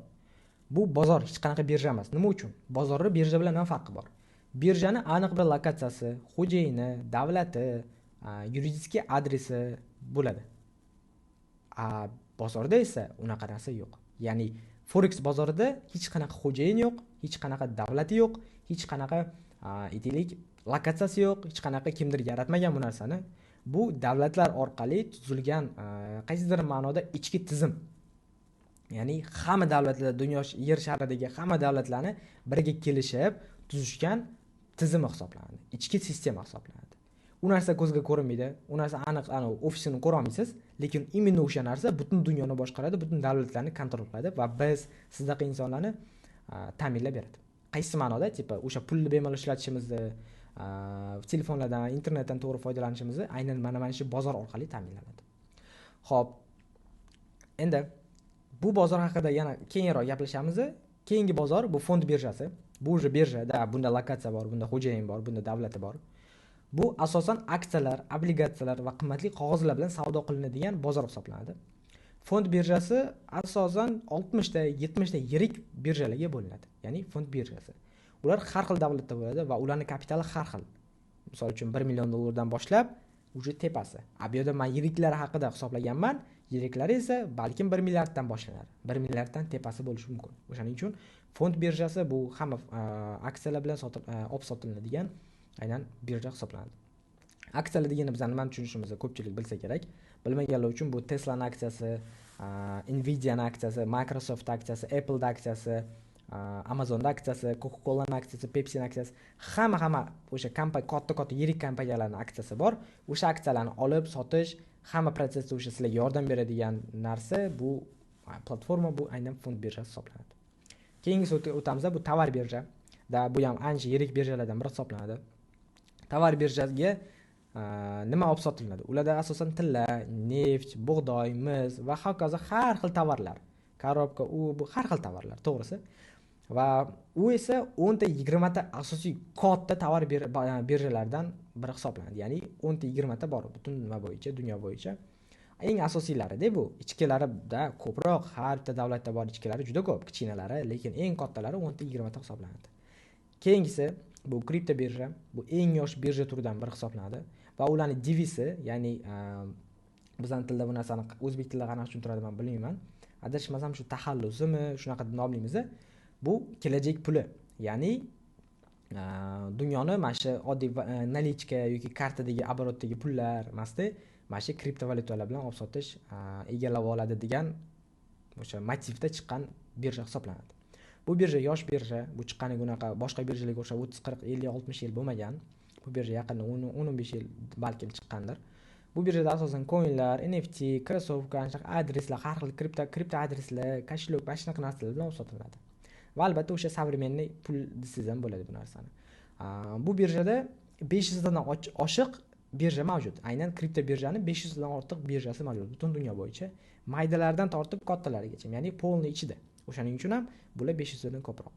Bu bozor hech qanaqa birja emas. Nima uchun? Bozorning birja bilan nima farqi bor? Birjani aniq bir lokatsiyasi, xo'jayini, davlati, yuridik adresi bo'ladi. Bozorda esa unaqa narsa yo'q. Ya'ni Forex bozorida hech qanaqa xo'jayin yo'q, hech qanaqa davlati yo'q, hech qanaqa aytaylik lokatsiyasi yo'q, hech qanaqa kimdir yaratmagan bu narsani. Bu davlatlar orqali tuzilgan qaysidir ma'noda ichki tizim. Ya'ni hamma davlatlar, dunyo yer sharidagi hamma davlatlarni birga kelishib tuzishgan tizim hisoblanadi. Ichki sistema hisoblanadi. U narsa ko'zga ko'rinmaydi. U narsa aniq ofisini ko'ra olmaysiz, lekin imенно o'sha narsa butun dunyoni boshqaradi, butun davlatlarni kontrol qiladi va biz sizdaqa insonlarni ta'minlab beradi. Qaysi ma'noda? Tipa o'sha pulni bemalol ishlatishimizni, telefonlardan, internetdan to'g'ri foydalanishimizni aynan mana shu bozor orqali ta'minlanadi. Xo'p. Endi bu bozor haqida yana keyinroq gaplashamiz. Keyingi bozor bu fond birjasi. Bu o'sha birjada bunda lokatsiya bor, bunda xo'jayin bor, bunda davlati bor. Bu asosan aksiyalar, obligatsiyalar va qimmatli qog'ozlar bilan savdo qilinadigan bozor hisoblanadi. Fond birjasi asosan 60 ta, 70 ta yirik birjalarga bo'linadi. Ya'ni fond birjasi. Ular har xil davlatda bo'ladi va ularning kapitali har xil. Misol uchun $1 million boshlab, uje tepasi. Bu yerda men yiriklari haqida hisoblaganman. yiriklari esa balkim 1 milliarddan boshlanadi. 1 milliarddan tepasi bo'lishi mumkin. O'shaning uchun fond birjasi bu hamma aksiyalar bilan olib sotiladigan aynan birja hisoblanadi. Aksiyalar degani bizlar nimani tushunishimizni ko'pchilik bilsa kerak. Bilmaganlar uchun bu Tesla'ning aksiyasi, Nvidia'ning aksiyasi, Microsoft aksiyasi, Apple'ning aksiyasi, Amazon'ning aksiyasi, Coca-Cola'ning aksiyasi, Pepsi'ning aksiyasi, hamma o'sha katta yirik kompaniyalarning aksiyasi bor. O'sha aksiyalarni olib sotish hamma protsessda o'sha sizlarga yordam beradigan narsa bu platforma, bu aynan fond birjasi hisoblanadi. Keyingisi o'tamiz, bu tovar birja. Bu ham ancha yirik birjalardan biri hisoblanadi. Tovar birjasiga nima olib sotiladi? Ularda asosan tilla, neft, bug'doy, mis va hokazo har xil tovarlar. Korobka, bu har xil tovarlar, to'g'risi. Va u esa 10 ta 20 ta asosiy katta tovar birjalaridan biri hisoblanadi. Ya'ni 10 ta 20 ta bor butun nima bo'yicha, dunyo bo'yicha. Eng asosiylari bu. Ichkilarida ko'proq, har bitta davlatda bor ichkilari juda ko'p, kichkinalari, lekin eng kattalari 10 ta 20 ta hisoblanadi. Keyingisi bu kripto birja, bu eng yosh birja turidan biri hisoblanadi va ularning devisi, ya'ni bizning tilda bu narsani o'zbek tilida qanaqa tushuntiradi men bilmayman. Adashmasam shu taxallusimi, shunaqa deb nomlaymiz. Bu kelajak puli. Ya'ni dunyoni mana shu oddiy nalichka yoki kartadagi оборотdagi pullar emasda, mana shu kriptovalyutalar bilan olib sotish egallab oladi degan o'sha motivda chiqqan birja hisoblanadi. Bu birja yosh birja, bu chiqqaniga unaqa boshqa birjalarga o'xshab 30, 40, 50, 60 yil bo'lmagan. Bu birja yaqinda 10-15 yil balkim chiqqandir. Bu birjada asosan coinlar, NFT, krossovka, adreslar, har xil kripto adreslar, kashlyok, mana shunaqa narsalar bilan sotiladi. Va albatta o'sha современный pul desiz ham bo'ladi bu narsani. Bu birjada 500 dan oshiq birja mavjud. Aynan kripto birjaning 500 dan ortiq birjasi mavjud butun dunyo bo'yicha, maydalardan tortib kattalarigacha, ya'ni polni ichida. O'shaning uchun ham bular 500 dan ko'proq.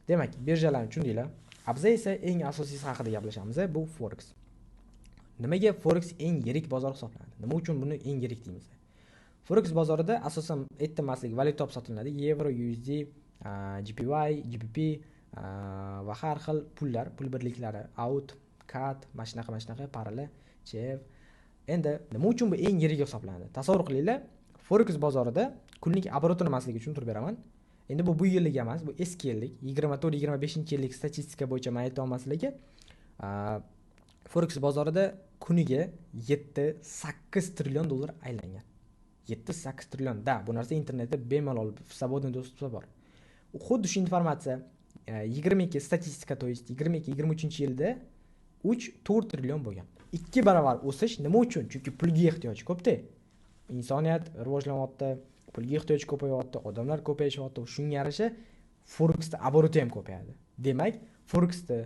Demak, birjalarni tushundinglar. Biz esa eng asosiysi haqida gaplashamiz, bu forex. Nimaga forex eng yirik bozor hisoblanadi? Nima uchun buni eng yirik deymiz? Forex bozorida asosan aytmaslik valyuta sotilinadi, yevro, USD, JPY, GBP va har xil pullar, pul birliklari, AUD, CAD, mashnaqa, parallel, CHF. Endi nima uchun bu eng yirik hisoblanadi? Tasavvur qilinglar, forex bozorida kunlik oborotini emasligini tushuntirib beraman. Endi bu yillik emas, bu eski yillik, 24-25-yillik statistika bo'yicha men ayta olmasligim. Forex bozorida kuniga 7-8 trillion dollar aylangan. 7-8 trillion. Bu narsa internetda bemalol свободный доступda bor. Xuddi shu informatsiya 22 statistika, to есть 22-23-yilda 3-4 trillion bo'lgan. 2 barobar o'sish nima uchun? Chunki pulga ehtiyoj ko'p-da. Insoniyat rivojlanyapti, pulga ehtiyoj ko'payapti, odamlar ko'payishyapti. Shunga yarasha forexda oboroti ham ko'payadi. Demak, forexda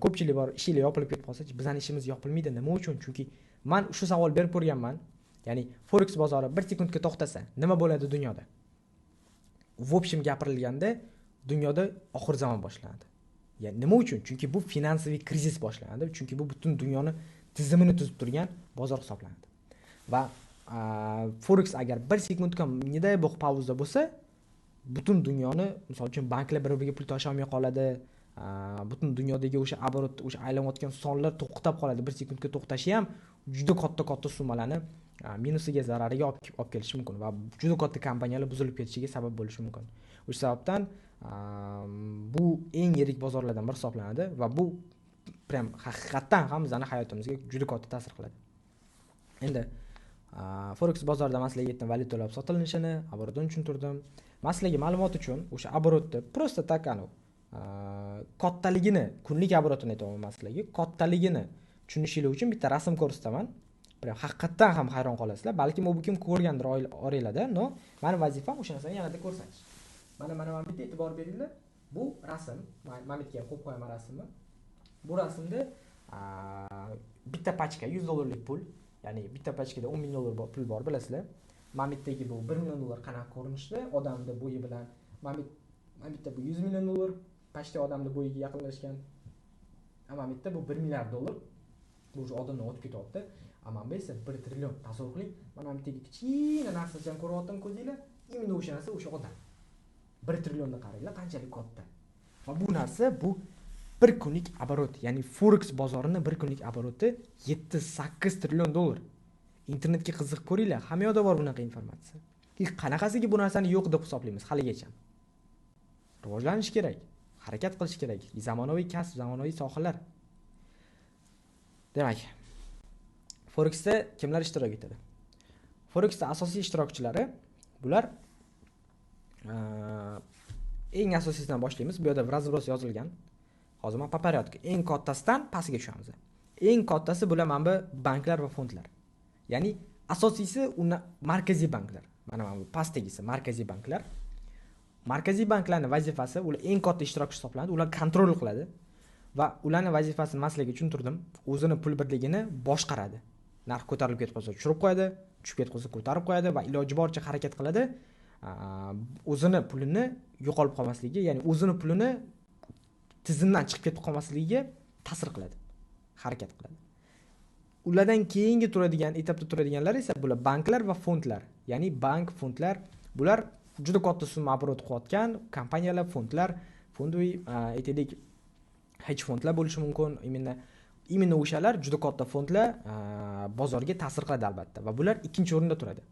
ko'pchilik bor, ishlar yopilib ketib qolsa, bizning ishimiz yopilmaydi. Nima uchun? Chunki men shu savol berib ko'rganman. Ya'ni forex bozori 1 sekundga to'xtasa, nima bo'ladi dunyoda? В общем gapirilganda, dunyoda oxir zamon boshlanadi. Ya'ni nima uchun? Chunki bu finansiy krizis boshlanadi. Chunki bu butun dunyoni tizimini tuzib turgan bozor hisoblanadi. Va forex agar 1 sekundga niday bo'q pauza bo'lsa, butun dunyoni, misol uchun banklar bir-biriga pul tashamay qoladi. Butun dunyodagi o'sha oborot, o'sha aylanayotgan sonlar to'xtab qoladi. 1 sekundga to'xtashi ham juda katta summalarni minusiga, zarariga olib kelishi mumkin va juda katta kompaniyalar buzilib ketishiga sabab bo'lishi mumkin. O'sha sababdan bu eng yirik bozorlardan biri hisoblanadi va bu prям haqiqatan ham bizning hayotimizga juda katta ta'sir qiladi. Endi forex bozorida maslaga aytdim, valyutalar sotilishini, oborotni tushuntirdim. Maslaga ma'lumot uchun o'sha oborotni просто так kattaligini, kunlik oborotini aytaman maslaga. Kattaligini tushunishingiz uchun bitta rasm ko'rsataman. Haqiqatan ham hayron qolasizlar. Balki bu kim ko'rgandir oranglarda, no, meni vazifam o'sha narsani yanada ko'rsatish. Mana bitta e'tibor beringlar. Bu rasm, men bitga qo'yib qo'yaman rasmni. Bu rasmda bitta pachka 100 dollarlik pul, ya'ni bitta pachkada 10 ming dollar pul bor, bilasizlar. Men bittagi bu 1 million dollar qanaqa ko'rinishda, odamning bo'yi bilan. Men bitta bu 100 million dollar, pachka odamning bo'yiga yaqinlashgan. Ammo bitta bu 1 milliard dollar. Bu odamni o'tib ketyapti. Ammo esa 1 trillion. Tasavvur qiling, mana bittagi kichkina narsani ko'ryaptim ko'zinglar. Endi o'sha narsa o'sha odam. 1 trillionga qaranglar, qanchalik katta. Va bu narsa bu bir kunlik oborot, ya'ni forex bozorining bir kunlik oboroti 7-8 trillion dollar. internetga qiziqib ko'ringlar, hamma yoqda bor bunaqa informatsiya. Qanaqasiga bu narsani yo'q deb hisoblaymiz haligacha? Rivojlanish kerak, harakat qilish kerak, zamonaviy kasb, zamonaviy sohalar. Demak, Forexda kimlar ishtirok etadi? Forexda asosiy ishtirokchilari bular eng asosiysidan boshlaymiz. Bu yerda biroz yozilgan. Hozir men paparyotga eng kattasidan pastiga tushamiz. Eng kattasi bular mana bu banklar va fondlar. Ya'ni asosiysi markaziy banklar. Mana bu pastdagisi markaziy banklar. Markaziy banklarning vazifasi ular eng katta ishtirokchi hisoblanadi. Ular kontrol qiladi va ularning vazifasini maslaga tushuntirdim. O'zini pul birligini boshqaradi. Narx ko'tarilib ketib qolsa tushirib qo'yadi, tushib ketib qolsa ko'tarib qo'yadi va iloji boricha harakat qiladi. O'zini pulini yo'qolib qolmasligiga, ya'ni o'zini pulini tizimdan chiqib ketib qolmasligiga ta'sir qiladi, harakat qiladi. Ulardan keyingi turadigan, etapda turadiganlar esa bular banklar va fondlar. Ya'ni bank, fondlar, bular juda katta summa oborot qilayotgan kompaniyalar, fondlar, fondoviy, aytaylik, hedge fondlar bo'lishi mumkin. Именно o'shalar juda katta fondlar bozorga ta'sir qiladi albatta va bular ikkinchi o'rinda turadi.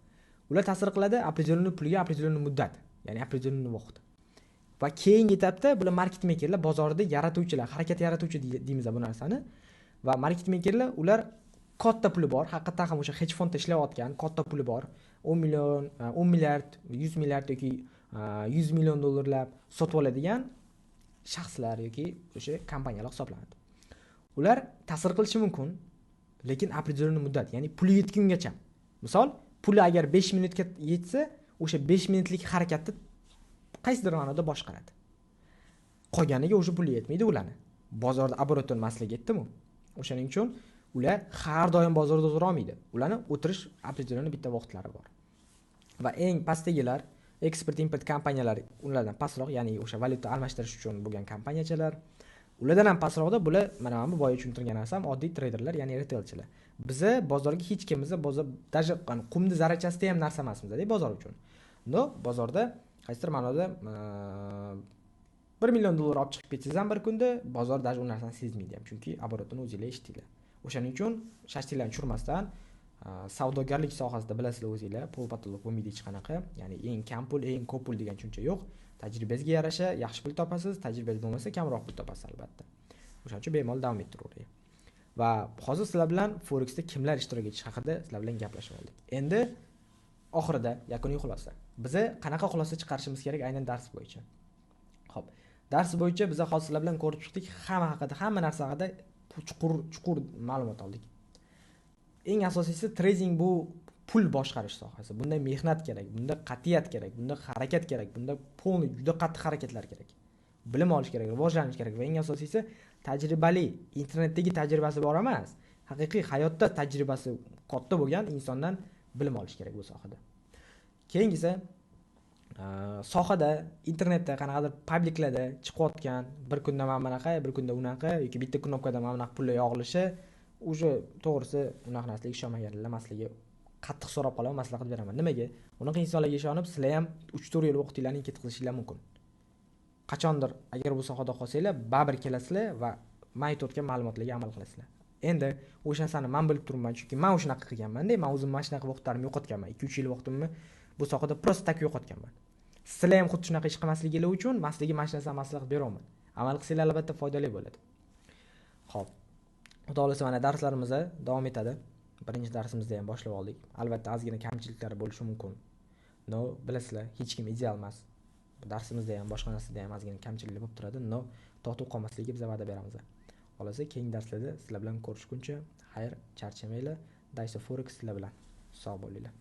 Ular ta'sir qiladi определенный pulga, определенный muddat, ya'ni определенный vaqt. Va keyingi etapda bular market makerlar, bozorda yaratuvchilar, harakat yaratuvchi deymiz bu narsani. Va market makerlar ular katta puli bor, haqiqatan ham o'sha hedge fondda ishlayotgan, katta puli bor, 10 million, 10 milliard, 100 milliard yoki 100 million dollarlab sotib oladigan shaxslar yoki o'sha kompaniyalar hisoblanadi. Ular ta'sir qilishi mumkin, lekin определенный muddat, ya'ni puli yetgungacha. Misol, puli agar 5 minutga yetsa, o'sha 5 minutlik harakatni qaysidir ma'noda boshqaradi. Qolganiga o'sha puli yetmaydi ularni. Bozorda oborot o'tmasligi yetdimi? O'shaning uchun ular har doim bozorda o'tira olmaydi. Ularni o'tirish определенный bitta vaqtlari bor. Va eng pastdagilar eksport import kompaniyalari, ulardan pastroq, ya'ni o'sha valyuta almashtirish uchun bo'lgan kompaniyachilar. Ulardan ham pastroqda bular mana bu boya tushuntirgan narsam oddiy treyderlar, ya'ni retailchilar. Biza bozorga hech kimimiz bozor даже qumni zarrachasida ham narsa emasmiz-da bozor uchun. No, bozorda qaysidir ma'noda 1 million dollar olib chiqib ketsangiz ham bir kunda bozor даже u narsani sezmaydi ham, chunki oborotini o'zingizlar eshitdinglar. O'shaning uchun shashtilarni tushirmasdan savdogarlik sohasida bilasizlar o'zingizlar, pul patoloq bo'lmaydi hech qanaqa. Ya'ni eng kam pul, eng ko'p pul degan tushuncha yo'q. Tajribangizga yarasha yaxshi pul topasiz, tajribangiz bo'lmasa kamroq pul topasiz albatta. O'shaning uchun bemalol davom ettiravering. Va hozir sizlar bilan Forexda kimlar ishtirok etishi haqida sizlar bilan gaplashib oldik. Endi oxirida yakuniy xulosa. Biza qanaqa xulosa chiqarishimiz kerak aynan dars bo'yicha. Xo'p, dars bo'yicha biza hozir sizlar bilan ko'rib chiqdik, hamma narsa haqida chuqur ma'lumot oldik. Eng asosiysi trading bu pul boshqarish sohasi. Bunda mehnat kerak, bunda qat'iyat kerak, bunda harakat kerak, bunda polni juda qattiq harakatlar kerak. Bilim olish kerak, rivojlanish kerak va eng asosiysi tajribali, internetdagi tajribasi bor emas, haqiqiy hayotda tajribasi katta bo'lgan insondan bilim olish kerak bu sohada. Keyingisi sohada internetda qanaqadir publiklarda chiqayotgan bir kunda mana bunaqa, bir kunda unaqa yoki bitta knopkadan mana bunaqa pullar yog'ilishi, o'sha to'g'risi unaqa narsaga ishonmaganlar emasligi qattiq so'rab qolaman, maslahat beraman. Nimaga? Unaqa insonlarga ishonib, sizlar ham 3-4 yil vaqtinglarni ketkazishinglar mumkin. Qachondir agar bu sohada qolsanglar, baribir kelasizlar va men aytayotgan ma'lumotlarga amal qilasizlar. Endi o'sha narsani men bilib turibman, chunki men o'shanaqa qilganman-da, men o'zim mana shunaqa vaqtlarimni yo'qotganman. 2-3 yil vaqtimni bu sohada prosta tak yo'qotganman. Sizlar ham xuddi shunaqa ish qilmasligingiz uchun men sizlarga mana shu narsani maslahat beraman. Amal qilsanglar albatta foydali bo'ladi. Xo'p. Xudo xolasa mana darslarimiz davom etadi. Birinchi darsimizni ham boshlab oldik. Albatta ozgina kamchiliklari bo'lishi mumkin. No, bilasizlar, hech kim ideal emas. Darsimizda ham boshqa narsada ham ozgina kamchiliklar bo'lib turadi. No, to'xtab qolmasligiga biz va'da beramiz. Xolasa keyingi darslarda sizlar bilan ko'rishguncha xayr, charchamanglar. Dayso Forex sizlar bilan. Sog' bo'linglar.